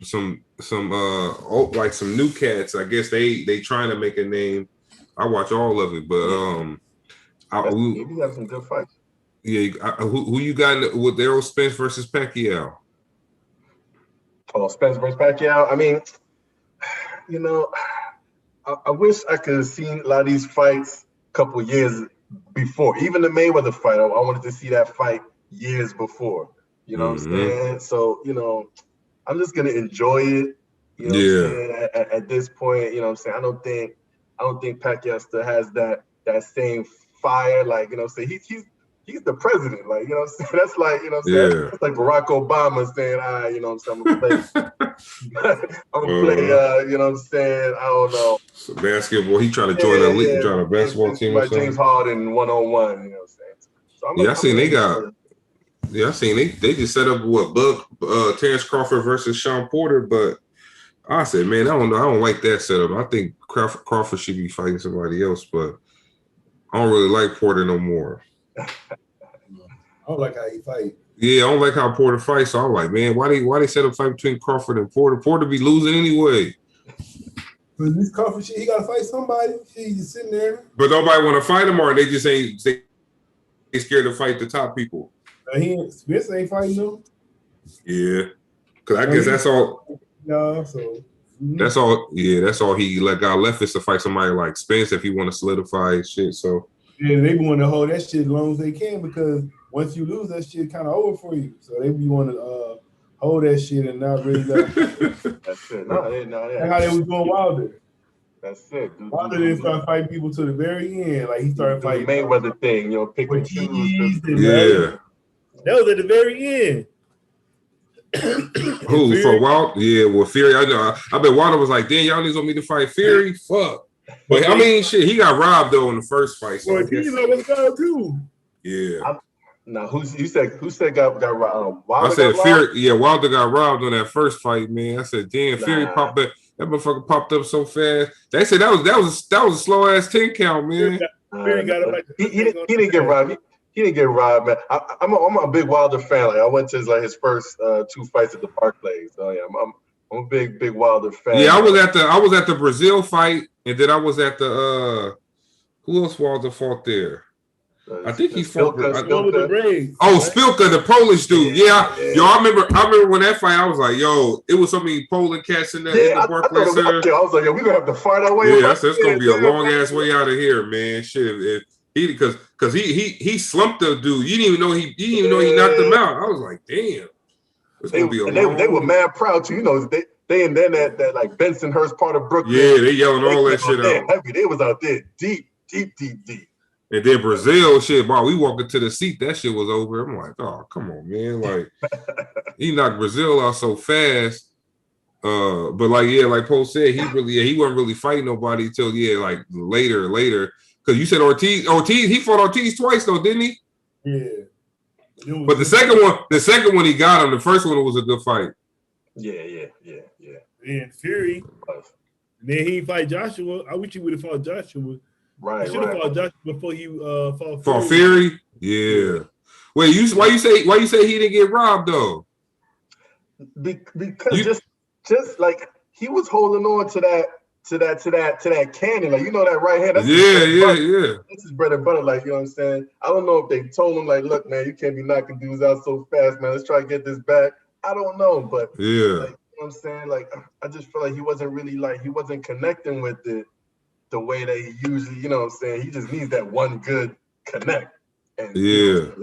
like some new cats. I guess they trying to make a name. I watch all of it, but we have some good fights. Yeah, who you got with Errol Spence versus Pacquiao? Oh, Spence versus Pacquiao. I mean, you know, I wish I could have seen a lot of these fights a couple years before. Even the Mayweather fight, I wanted to see that fight years before. You know what I'm saying? So, you know, I'm just gonna enjoy it. You know what I'm saying? At this point, you know what I'm saying? I don't think Pacquiao still has that same fire. Like, you know what I'm saying? He's the president. Like, you know what I'm saying? That's like, you know what I'm saying? That's like Barack Obama saying, you know what I'm saying? I'm gonna play, you know what I'm saying? I don't know. So basketball, he trying to join the league, trying a basketball team or something. James Harden 1-on-1, you know what I'm saying? So I seen they just set up Terrence Crawford versus Sean Porter, but I said, man, I don't know. I don't like that setup. I think Crawford should be fighting somebody else, but I don't really like Porter no more. I don't like how he fight. Yeah, I don't like how Porter fights. So I'm like, man, why they set up fight between Crawford and Porter? Porter be losing anyway. But this coffee shit, he got to fight somebody. He's just sitting there. But nobody want to fight him, or they just ain't they scared to fight the top people. Spence ain't fighting them. Yeah, because I guess that's all. No, so that's all. Yeah, that's all he got left is to fight somebody like Spence if he want to solidify his shit. So yeah, they want to hold that shit as long as they can because once you lose, that shit kind of over for you. So they be want to hold that shit and not really. That's it. That's how they was doing Wilder. That's it. Wilder didn't start fighting people to the very end. Like he started fighting Mayweather thing, pick and choose. Yeah, that was at the very end. Who for Wilder? Yeah, well, Fury. I know. I bet Wilder was like, "Damn, y'all niggas want me to fight Fury? Fuck." But I mean, shit, he got robbed though in the first fight. So Ortiz was gone too. Yeah. Now, who said got robbed? I said Fury. Yeah, Wilder got robbed on that first fight, man. I said, damn, Fury popped up. That motherfucker popped up so fast. They said that was a slow ass 10 count, man. Fury got him he didn't get robbed. He didn't get robbed, man. I'm a big Wilder fan. Like I went to his first 2 fights at the Barclays. So yeah, I'm a big Wilder fan. Yeah, I was at the Brazil fight, and then I was at the who else Wilder fought there? I think he fought Spilka. Spilka, the Polish dude. Yeah. Yo, I remember when that fight, I was like, yo, it was so many Poland cats in the Barclays Center. I was like, yo, we gonna have to fight our way. Yeah, I said it's gonna be a long ass way out of here, man. Shit, because he slumped the dude. You didn't even know he knocked him out. I was like, damn. It's gonna be they were mad proud too. They and then that like Bensonhurst part of Brooklyn. Yeah, they yelling all that shit out. Heavy. They was out there deep. And then Brazil, shit, wow, we walked into the seat, that shit was over. I'm like, oh, come on, man. Like, he knocked Brazil out so fast. But like Poe said, he wasn't really fighting nobody till like later. Because you said Ortiz, he fought Ortiz twice though, didn't he? Yeah. But the second one he got him. The first one was a good fight. Yeah. And Fury. And then he fight Joshua. I wish he would have fought Joshua. Right. He should have fought Joshua before he fought Fury. Yeah. Wait, why you say he didn't get robbed though? Because just like he was holding on to that cannon, like that right hand. Yeah. This is bread and butter, like you know what I'm saying. I don't know if they told him like, look, man, you can't be knocking dudes out so fast, man. Let's try to get this back. I don't know, but yeah, like, you know what I'm saying. Like I just feel like he wasn't connecting with it the way that he usually, you know what I'm saying. He just needs that one good connect. And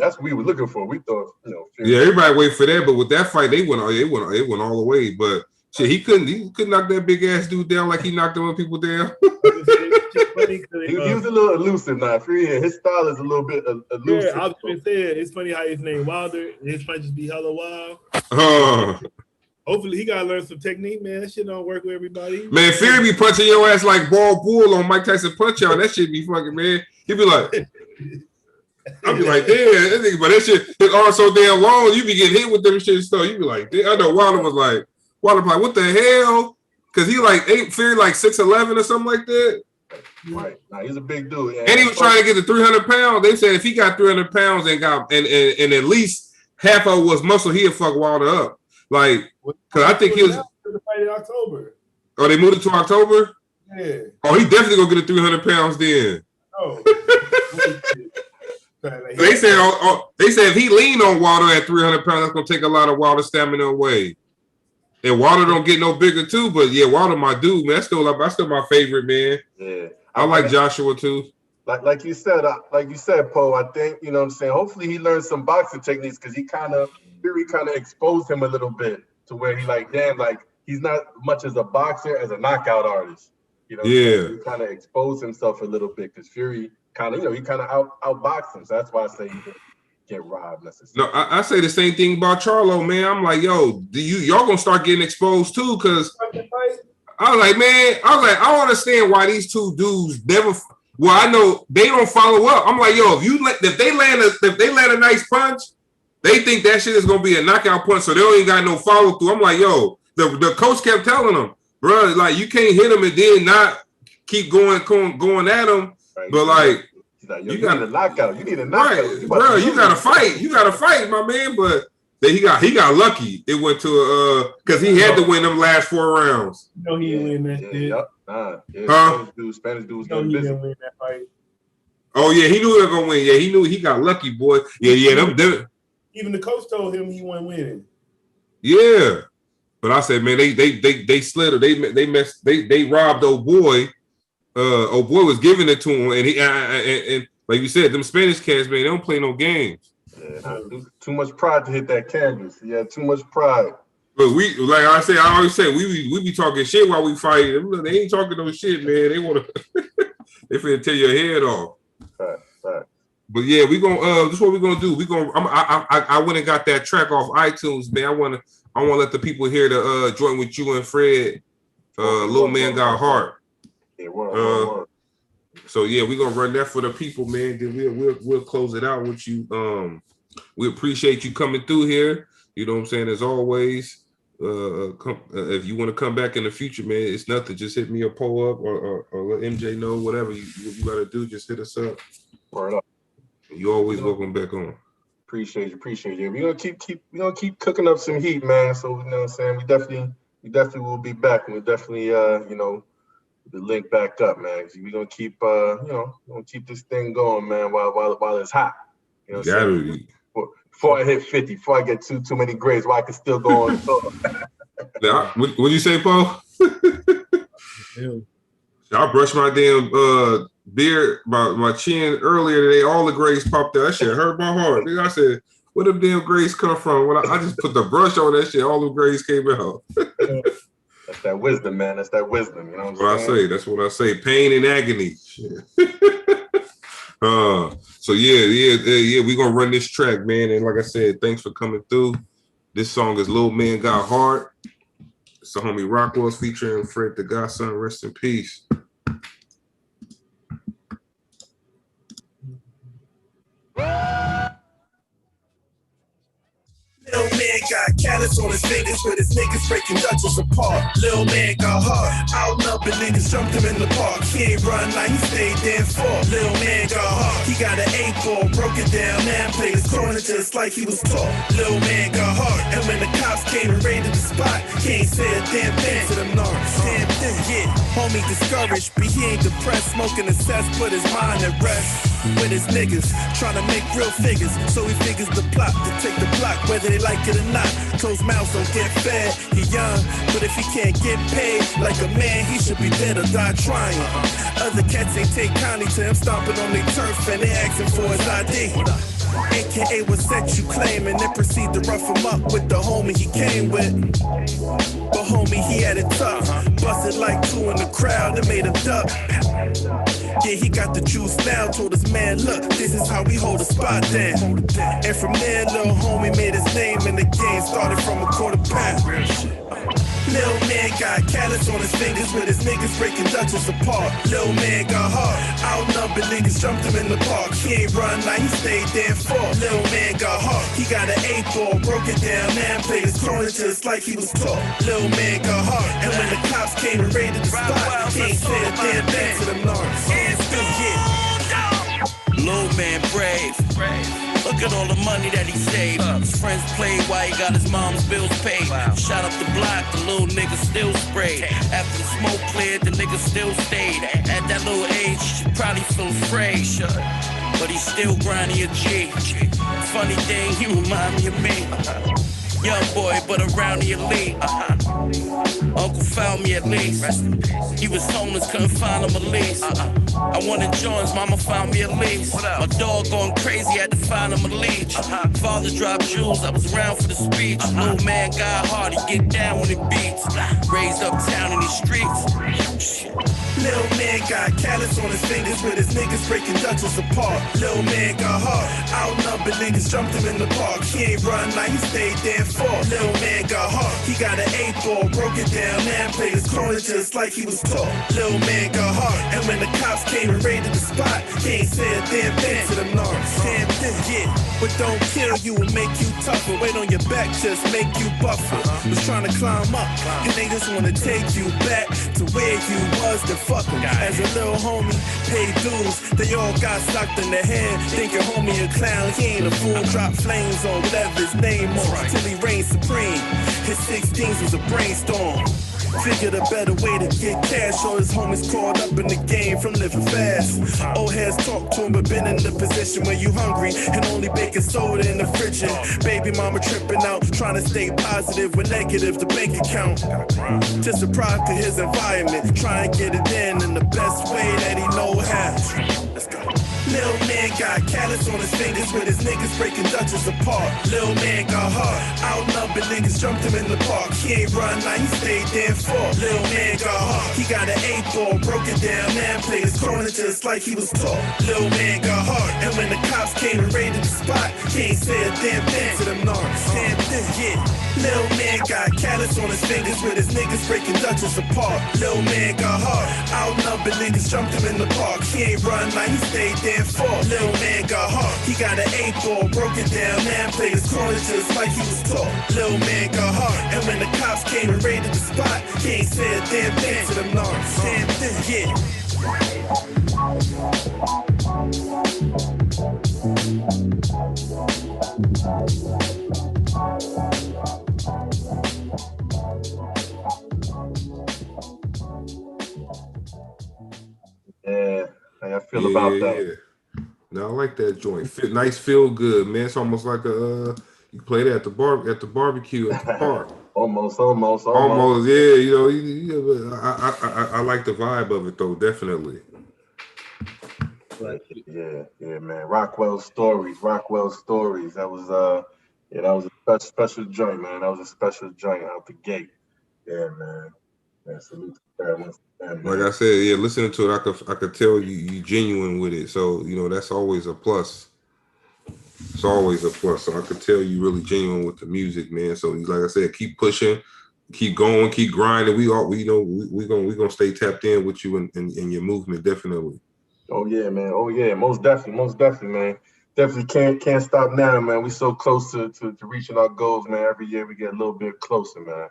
that's what we were looking for. We thought, yeah, everybody wait for that, but with that fight, they went all the way. But shit, he couldn't knock that big ass dude down like he knocked them other people down. He was a little elusive now. His style is a little bit elusive. Yeah, I was gonna say it's funny how his name Wilder. His fight just be hella wild. Hopefully he gotta learn some technique, man. That shit don't work with everybody. Man, Fury be punching your ass like ball bull on Mike Tyson punch out. That shit be fucking, man. He be like, I be like, damn, but that shit his arm so damn long, you be getting hit with them shit and stuff. You be like, damn. I know Wilder was like, what the hell? Cause he like Fury like 6'11" or something like that. Right. Nah, he's a big dude. Yeah. And he was trying to get to 300 pounds. They said if he got 300 pounds and got and at least half of it was muscle, he'd fuck Wilder up. Like, because I think he was. The fight in October. Oh, they moved it to October? Yeah. Oh, he definitely gonna get to 300 pounds then. Oh. They said if he leaned on Wilder at 300 pounds, that's gonna take a lot of Wilder stamina away. And Wilder don't get no bigger too, but yeah, Wilder my dude, man. That's still my favorite, man. Yeah. I like Joshua too. Like you said, Poe, I think, you know what I'm saying, hopefully he learns some boxing techniques because Fury kind of exposed him a little bit to where he like, damn, like he's not much as a boxer as a knockout artist. You know, he kind of exposed himself a little bit because Fury kind of, he kind of outboxed him. So that's why I say he didn't get robbed necessarily. No, I say the same thing about Charlo, man. I'm like, yo, y'all gonna start getting exposed too? Because I was like, I don't understand why these two dudes never. Well, I know they don't follow up. I'm like, yo, if they land a nice punch, they think that shit is gonna be a knockout punch, so they don't even got no follow through. I'm like, yo, the coach kept telling them, bro, like you can't hit him and then not keep going at him. Right. But like, you got a knockout. You need a knockout, right, bro. You gotta fight. You gotta fight, my man. But He got lucky. It went to because he had to win them last 4 rounds. You know he didn't win that shit. Spanish dude was getting busy. Didn't win that fight. Oh yeah, he knew he was gonna win. Yeah, he knew he got lucky, boy. Yeah. Even the coach told him he wasn't winning. Yeah, but I said, man, they slid her. They robbed old boy. Old boy was giving it to him, and he and like you said, them Spanish cats, man, they don't play no games. Yeah, too much pride to hit that canvas. Yeah, too much pride. But I always say, we be talking shit while we fight. They ain't talking no shit, man. They want to, they finna tear your head off. Right. But yeah, we gonna this is what we gonna do. I went and got that track off iTunes, man. I wanna let the people hear the joint with you and Fred. Little Man Got Heart. Yeah, word. So yeah, we gonna run that for the people, man. Then we'll close it out with you. We appreciate you coming through here. You know what I'm saying? As always, if you want to come back in the future, man, it's nothing. Just hit me a pull up or let MJ know, whatever you gotta do. Just hit us up. Word up. You always welcome back on. Appreciate you. We're gonna keep cooking up some heat, man. So you know what I'm saying? We definitely will be back. We'll definitely the link back up, man. We're gonna keep gonna keep this thing going, man, while it's hot. You know what I'm saying? Before I hit 50, before I get too many grades, while I can still go on. What'd you say, Paul? I brushed my damn beard, my chin earlier today. All the grades popped out. That shit hurt my heart. I said, where them damn grades come from? When I just put the brush on that shit, all the grades came out. That's that wisdom, man. That's that wisdom. You know what I'm saying? That's what I say. Pain and agony. So yeah, we're gonna run this track, man. And like I said, thanks for coming through. This song is Little Man Got Heart. It's the homie Rockwelz featuring Fred the Godson. Rest in peace. Little man got callus on his fingers with his niggas breaking Dutchess apart. Little man got heart, outnumbered niggas jumped him in the park. He ain't run like he stayed there for. Little man got heart, he got an 8-ball, broke it down, man played his corner just like he was taught. Little man got heart, and when the cops came and raided the spot, he ain't said a damn thing to them narcs. Damn thing, yeah. Homie discouraged, but he ain't depressed, smoking the cess, put his mind at rest. With his niggas, trying to make real figures, so he figures the plot to take the block, whether they like it or not. Closed mouths don't get fed, he young, but if he can't get paid like a man, he should be dead or die trying. Other cats ain't take kindly to him stomping on their turf and they asking for his ID. AKA what set you claim, and then proceed to rough him up with the homie he came with. But homie, he had it tough, busted like 2 in the crowd and made a duck. Yeah, he got the juice now, told his man, look, this is how we hold a spot down. And from there, little homie made his name in the game, started from a quarter pound. Little man got callus on his fingers with his niggas breaking Dutchess apart. Little man got heart, outnumbered niggas jumped him in the park. He ain't run like he stayed there for. Little man got heart, he got an 8-ball, broke it down, man played his corner just like he was taught. Little man got heart, and when the cops came and raided the spot, he ain't said a damn thing to them narcs. Little man brave. Look at all the money that he saved. His friends played while he got his mom's bills paid. Shot up the block, the little nigga still sprayed. After the smoke cleared, the nigga still stayed. At that little age, you should probably feel afraid. But he's still grinding a G. Funny thing, he remind me of me. Young boy, but around the elite. Uncle found me at least. He was homeless, couldn't find him a lease. I wanted Jones, mama found me a lease. My dog going crazy, had to find him a leech. Father dropped jewels, I was around for the speech. Little man got hard, he get down when it beats. Raised uptown in these streets. Little man got callus on his fingers with his niggas breaking Dutchess apart. Little man got heart, outnumbered niggas jumped him in the park. He ain't run like he stayed there fall. Little man got heart, he got an 8-ball, broke it down, now played his corner just like he was taught. Little man got heart, and when the cops came and raided the spot, he ain't said a damn thing to them narcs. Damn thing, yeah, but don't kill you and make you tougher. Weight on your back just make you buffer. Was trying to climb up, and they just wanna take you back to where you was, then fuck em. As a little homie, paid dues, they all got socked in the head, thinking homie a clown, he ain't a fool. Drop flames on whatever his name was, till he reigned supreme. His 16s was a brainstorm. Figured a better way to get cash. All his homies caught up in the game from living fast. Old heads talk to him, but been in the position where you hungry and only baking soda in the fridge. Baby mama tripping out, trying to stay positive with negative the bank account. Just a product of his environment, try and get it in the best way that he know how. Let's go. Lil' man got callus on his fingers with his niggas breaking Dutchess apart. Lil' man got hard, outnumbered niggas jumped him in the park. He ain't run, now he stayed there for. Lil' man got hard, he got an 8-ball, broke it down, now played his corner just like he was taught. Lil' man got hard, and when the cops came and raided the spot, he ain't said a damn thing to them narcs. Damn thing, yeah. Lil' man got callus on his fingers with his niggas breaking Dutchess apart. Lil' man got hard, outnumbered niggas jumped him in the park. He ain't run, now he stayed there for. Lil' man got hard, he got an 8-ball, broke it down, now played his corner just like he was taught. Lil' man got hard, and when the cops came and raided the spot, he ain't said a damn thing to them narcs. Damn thing, yeah. Yeah, how I feel about that. No, I like that joint. Nice, feel good, man. It's almost like a you play that at the barbecue at the park. Almost. Yeah, I like the vibe of it though, definitely. Yeah, man. Rockwelz stories. That was a special joint, man. That was a special joint out the gate. Yeah, man. Yeah, salute to that. Like I said, yeah, listening to it, I could tell you genuine with it. So, that's always a plus. It's always a plus. So I could tell you really genuine with the music, man. So like I said, keep pushing, keep going, keep grinding. We gonna stay tapped in with you in your movement, definitely. Oh yeah, man. Oh yeah, most definitely, man. Definitely can't stop now, man. We so close to reaching our goals, man. Every year we get a little bit closer, man.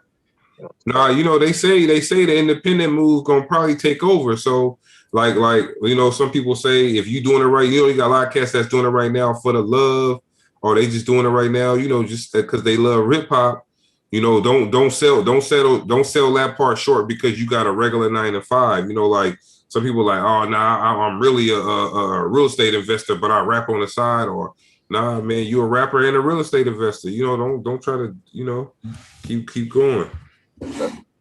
Nah, they say the independent move gonna probably take over. So like some people say if you doing it right, you got a lot of cats that's doing it right now for the love, or they just doing it right now, just because they love hip hop. Don't sell that part short because you got a regular 9 to 5. Like some people like, oh nah, I'm really a real estate investor, but I rap on the side, or nah, man, you a rapper and a real estate investor. Don't try to keep going.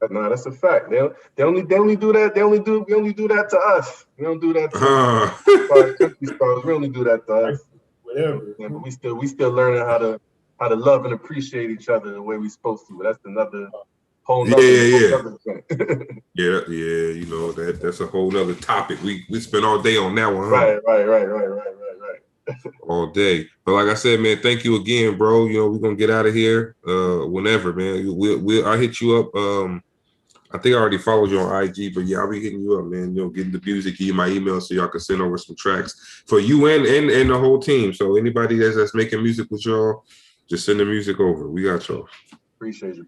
No, that's a fact. They only do that. We only do that to us. We don't do that to country stars. We only do that to us. Whatever. Yeah, but we still learning how to love and appreciate each other the way we supposed to. But that's another whole nother thing. yeah. That's a whole other topic. We spend all day on that one. Huh? Right. All day. But like I said, man, thank you again, bro. We're gonna get out of here whenever, man. I'll hit you up. I think I already followed you on IG, but yeah, I'll be hitting you up, man. Getting the music, give you my email so y'all can send over some tracks for you and the whole team. So anybody that's making music with y'all, just send the music over. We got y'all. Appreciate you.